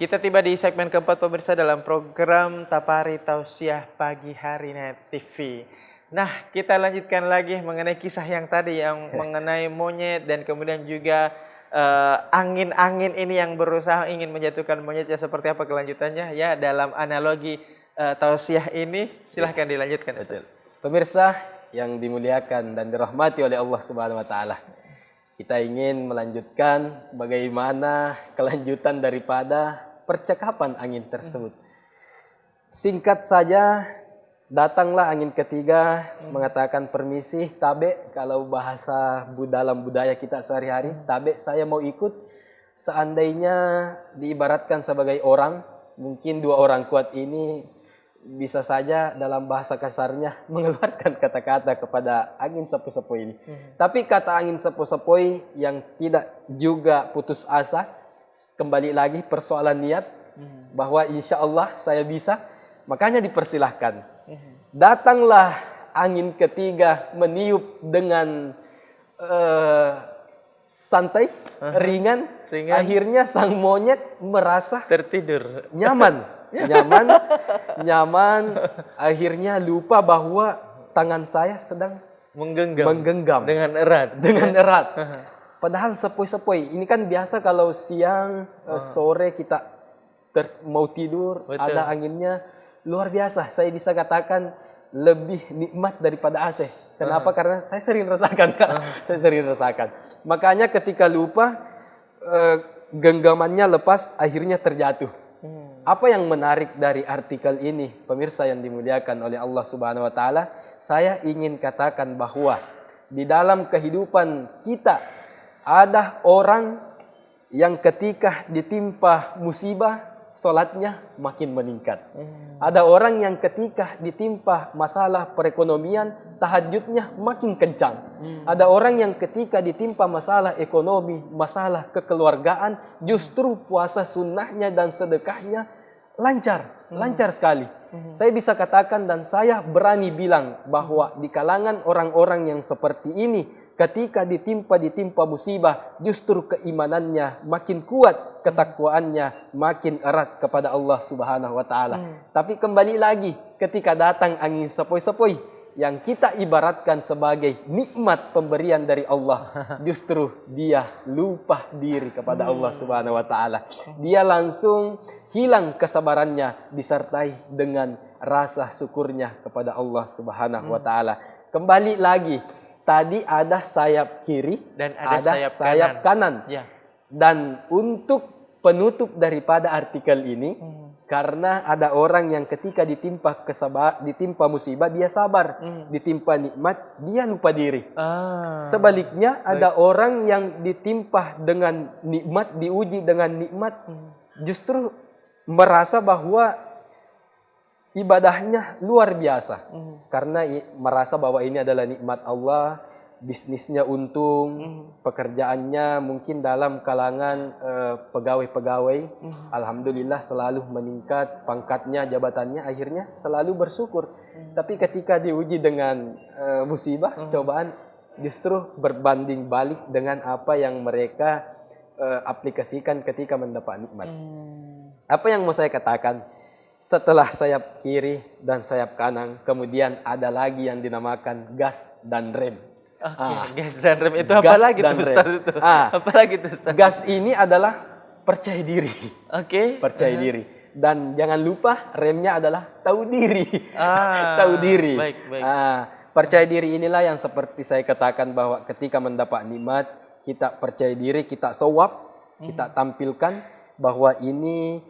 Kita tiba di segmen keempat pemirsa dalam program Tapari Tausiah Pagi Hari Net TV. Nah, kita lanjutkan lagi mengenai kisah yang tadi yang mengenai monyet dan kemudian juga angin-angin ini yang berusaha ingin menjatuhkan monyetnya. Seperti apa kelanjutannya ya dalam analogi tausiah ini? Silahkan dilanjutkan. Betul. Pemirsa yang dimuliakan dan dirahmati oleh Allah Subhanahu wa taala. Kita ingin melanjutkan bagaimana kelanjutan daripada percakapan angin tersebut. Singkat saja, datanglah angin ketiga mengatakan permisi, tabe, kalau bahasa dalam budaya kita sehari-hari, tabe saya mau ikut. Seandainya diibaratkan sebagai orang, mungkin dua orang kuat ini bisa saja dalam bahasa kasarnya mengeluarkan kata-kata kepada angin sepoi-sepoi ini. Tapi kata angin sepoi-sepoi yang tidak juga putus asa, kembali lagi persoalan niat bahwa insya Allah saya bisa, makanya dipersilahkan. Datanglah angin ketiga meniup dengan santai, ringan. Akhirnya sang monyet merasa tertidur, nyaman. Akhirnya lupa bahwa tangan saya sedang menggenggam dengan erat. Padahal sepoi-sepoi ini kan biasa kalau siang, sore kita mau tidur, betul, ada anginnya luar biasa. Saya bisa katakan lebih nikmat daripada AC. Kenapa? Karena saya sering rasakan. Saya sering rasakan. Makanya ketika lupa, genggamannya lepas, akhirnya terjatuh. Apa yang menarik dari artikel ini, pemirsa yang dimuliakan oleh Allah Subhanahu wa taala? Saya ingin katakan bahwa di dalam kehidupan kita ada orang yang ketika ditimpa musibah, sholatnya makin meningkat. Ada orang yang ketika ditimpa masalah perekonomian, tahajudnya makin kencang. Ada orang yang ketika ditimpa masalah ekonomi, masalah kekeluargaan, justru puasa sunnahnya dan sedekahnya lancar sekali. Saya bisa katakan dan saya berani bilang bahwa di kalangan orang-orang yang seperti ini, ketika ditimpa musibah, justru keimanannya makin kuat, ketakwaannya makin erat kepada Allah Subhanahu wa taala. Tapi kembali lagi, ketika datang angin sepoi-sepoi yang kita ibaratkan sebagai nikmat pemberian dari Allah, justru dia lupa diri kepada Allah Subhanahu wa taala. Dia langsung hilang kesabarannya disertai dengan rasa syukurnya kepada Allah Subhanahu wa taala. Kembali lagi, tadi ada sayap kiri dan ada sayap kanan. Ya. Dan untuk penutup daripada artikel ini, karena ada orang yang ketika ditimpa musibah dia sabar, ditimpa nikmat dia lupa diri. Sebaliknya ada orang yang ditimpa dengan nikmat, diuji dengan nikmat, justru merasa bahwa ibadahnya luar biasa. Karena merasa bahwa ini adalah nikmat Allah, bisnisnya untung, pekerjaannya mungkin dalam kalangan pegawai-pegawai, alhamdulillah selalu meningkat pangkatnya, jabatannya, akhirnya selalu bersyukur. Tapi ketika diuji dengan musibah, cobaan, justru berbanding balik dengan apa yang mereka aplikasikan ketika mendapat nikmat. Apa yang mau saya katakan? Setelah sayap kiri dan sayap kanan, kemudian ada lagi yang dinamakan gas dan rem. Gas dan rem itu apa lagi tuh Ustaz? Apa lagi tuh Ustaz? Gas ini adalah percaya diri. Percaya diri. Dan jangan lupa remnya adalah tahu diri. Tahu diri. Baik. Percaya diri inilah yang seperti saya katakan bahwa ketika mendapat nikmat, kita percaya diri, kita sawab, kita tampilkan bahwa ini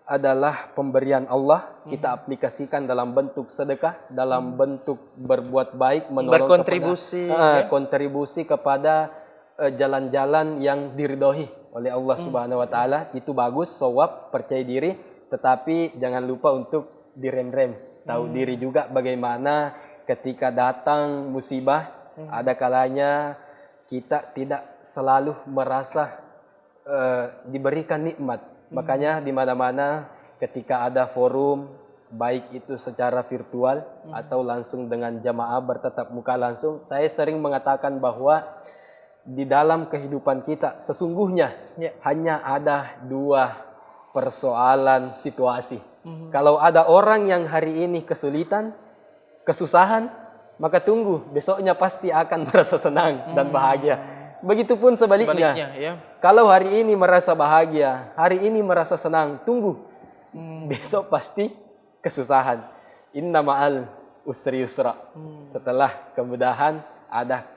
adalah pemberian Allah, kita aplikasikan dalam bentuk sedekah, dalam bentuk berbuat baik, menolong, kontribusi kepada jalan-jalan yang diridhoi oleh Allah Subhanahu wa taala. Itu bagus, sawab, percaya diri, tetapi jangan lupa untuk direm-rem, tahu diri juga bagaimana ketika datang musibah, ada kalanya kita tidak selalu merasa diberikan nikmat. Makanya di mana-mana ketika ada forum, baik itu secara virtual atau langsung dengan jamaah bertatap muka langsung, saya sering mengatakan bahwa di dalam kehidupan kita sesungguhnya hanya ada dua persoalan situasi. Kalau ada orang yang hari ini kesulitan, kesusahan, maka tunggu, besoknya pasti akan merasa senang dan bahagia. Begitupun sebaliknya. Ya. Kalau hari ini merasa bahagia, hari ini merasa senang, tunggu. Besok pasti kesusahan. Inna ma'al usri yusra. Setelah kemudahan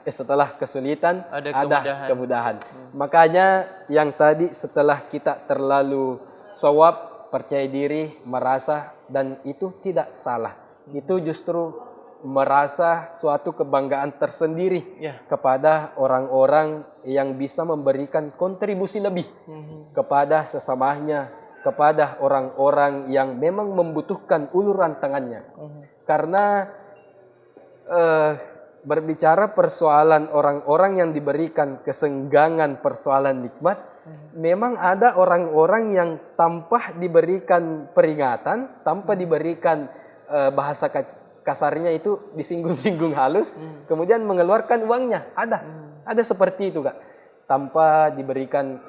setelah kesulitan ada kemudahan. Makanya yang tadi setelah kita terlalu sawab, percaya diri, merasa, dan itu tidak salah. Itu justru merasa suatu kebanggaan tersendiri kepada orang-orang yang bisa memberikan kontribusi lebih kepada sesamanya, kepada orang-orang yang memang membutuhkan uluran tangannya. Karena berbicara persoalan orang-orang yang diberikan kesenggangan persoalan nikmat, memang ada orang-orang yang tanpa diberikan peringatan, tanpa diberikan bahasa kasarnya itu disinggung-singgung halus, kemudian mengeluarkan uangnya. Ada seperti itu, Kak. Tanpa diberikan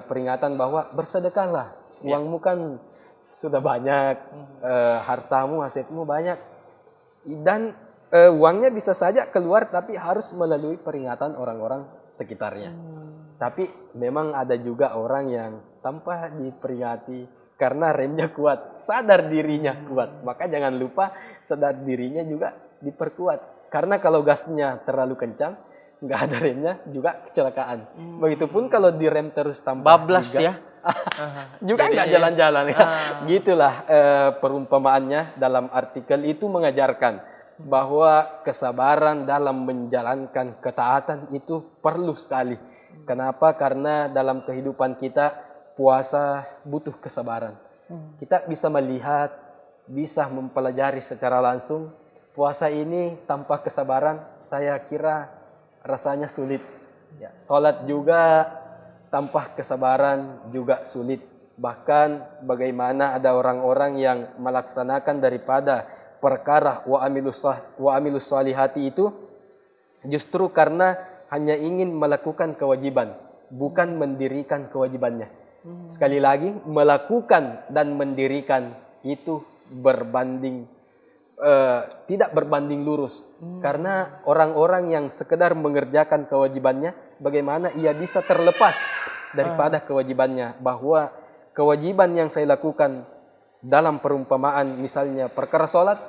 peringatan bahwa bersedekahlah, uangmu kan sudah banyak, hartamu, asetmu banyak, dan uangnya bisa saja keluar, tapi harus melalui peringatan orang-orang sekitarnya. Tapi memang ada juga orang yang tanpa diperingati karena remnya kuat, sadar dirinya kuat. Maka jangan lupa sadar dirinya juga diperkuat. Karena kalau gasnya terlalu kencang, nggak ada remnya juga kecelakaan. Begitupun kalau direm terus tanpa bablas digas, ya. juga nggak jalan-jalan ya. Gitulah perumpamaannya dalam artikel itu mengajarkan bahwa kesabaran dalam menjalankan ketaatan itu perlu sekali. Kenapa? Karena dalam kehidupan kita puasa butuh kesabaran. Kita bisa melihat, bisa mempelajari secara langsung. Puasa ini tanpa kesabaran saya kira rasanya sulit. Ya, sholat juga tanpa kesabaran juga sulit. Bahkan bagaimana ada orang-orang yang melaksanakan daripada perkara wa amilus salihati itu justru karena hanya ingin melakukan kewajiban, bukan mendirikan kewajibannya. Sekali lagi, melakukan dan mendirikan itu tidak berbanding lurus. Karena orang-orang yang sekedar mengerjakan kewajibannya, bagaimana ia bisa terlepas daripada kewajibannya. Bahwa kewajiban yang saya lakukan dalam perumpamaan misalnya perkara sholat,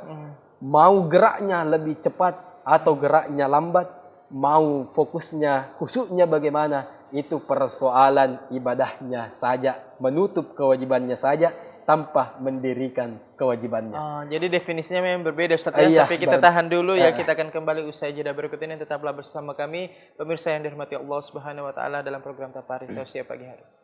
mau geraknya lebih cepat atau geraknya lambat, mau fokusnya, khusyuknya bagaimana, itu persoalan ibadahnya saja, menutup kewajibannya saja tanpa mendirikan kewajibannya. Jadi definisinya memang berbeda, Ustaz, ya. Tapi kita tahan dulu ya, kita akan kembali usai jeda berikut ini. Tetaplah bersama kami, pemirsa yang dirahmati Allah Subhanahu wa taala, dalam program Taparih Tausiah Pagi Hari.